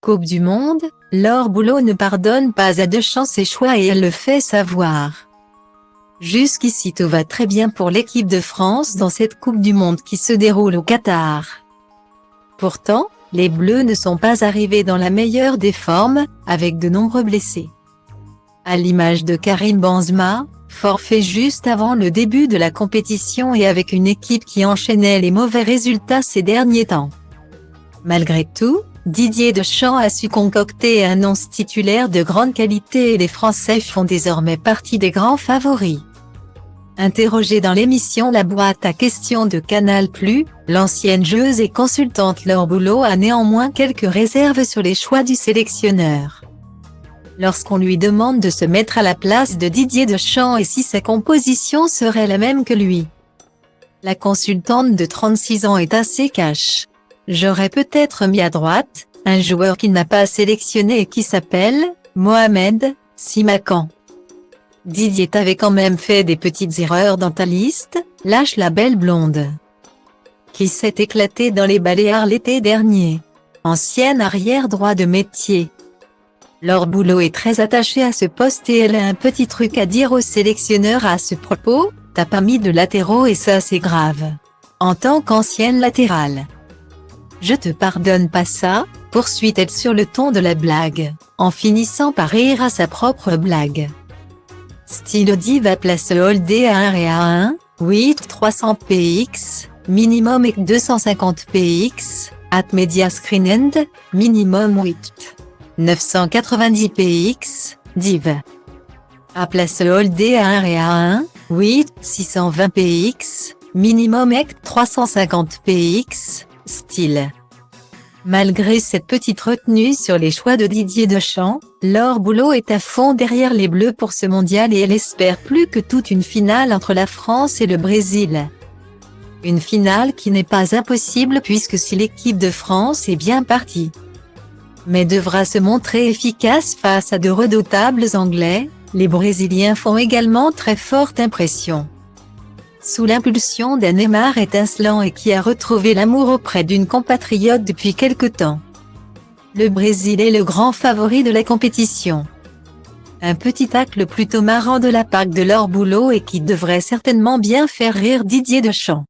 Coupe du Monde, Laure Boulot ne pardonne pas à Deschamps ses choix et elle le fait savoir. Jusqu'ici tout va très bien pour l'équipe de France dans cette Coupe du Monde qui se déroule au Qatar. Pourtant, les Bleus ne sont pas arrivés dans la meilleure des formes, avec de nombreux blessés. À l'image de Karim Benzema, forfait juste avant le début de la compétition et avec une équipe qui enchaînait les mauvais résultats ces derniers temps. Malgré tout, Didier Deschamps a su concocter un 11 titulaire de grande qualité et les Français font désormais partie des grands favoris. Interrogée dans l'émission La Boîte à questions de Canal+, l'ancienne joueuse et consultante Laure Boulot a néanmoins quelques réserves sur les choix du sélectionneur. Lorsqu'on lui demande de se mettre à la place de Didier Deschamps et si sa composition serait la même que lui, la consultante de 36 ans est assez cash. J'aurais peut-être mis à droite un joueur qu'il n'a pas sélectionné et qui s'appelle Mohamed Simakan. Didier t'avait quand même fait des petites erreurs dans ta liste, lâche la belle blonde qui s'est éclatée dans les Baléares l'été dernier. Ancienne arrière droit de métier, Laure Boulot est très attachée à ce poste et elle a un petit truc à dire au sélectionneur à ce propos: t'as pas mis de latéraux et ça c'est grave. En tant qu'ancienne latérale, je te pardonne pas ça, poursuit-elle sur le ton de la blague, en finissant par rire à sa propre blague. Style diva place holdé à 1 et à 1, 8 300 px, minimum et 250 px, at media screen end, minimum 8 990 px, div. À place holdé à 1 et à 1, 8 620 px, minimum et 350 px, style. Malgré cette petite retenue sur les choix de Didier Deschamps, Laure Boulot est à fond derrière les Bleus pour ce mondial et elle espère plus que toute une finale entre la France et le Brésil. Une finale qui n'est pas impossible puisque si l'équipe de France est bien partie, mais devra se montrer efficace face à de redoutables Anglais, les Brésiliens font également très forte impression. Sous l'impulsion d'un Neymar étincelant et qui a retrouvé l'amour auprès d'une compatriote depuis quelque temps, le Brésil est le grand favori de la compétition. Un petit tacle plutôt marrant de la part de Laure Boulot et qui devrait certainement bien faire rire Didier Deschamps.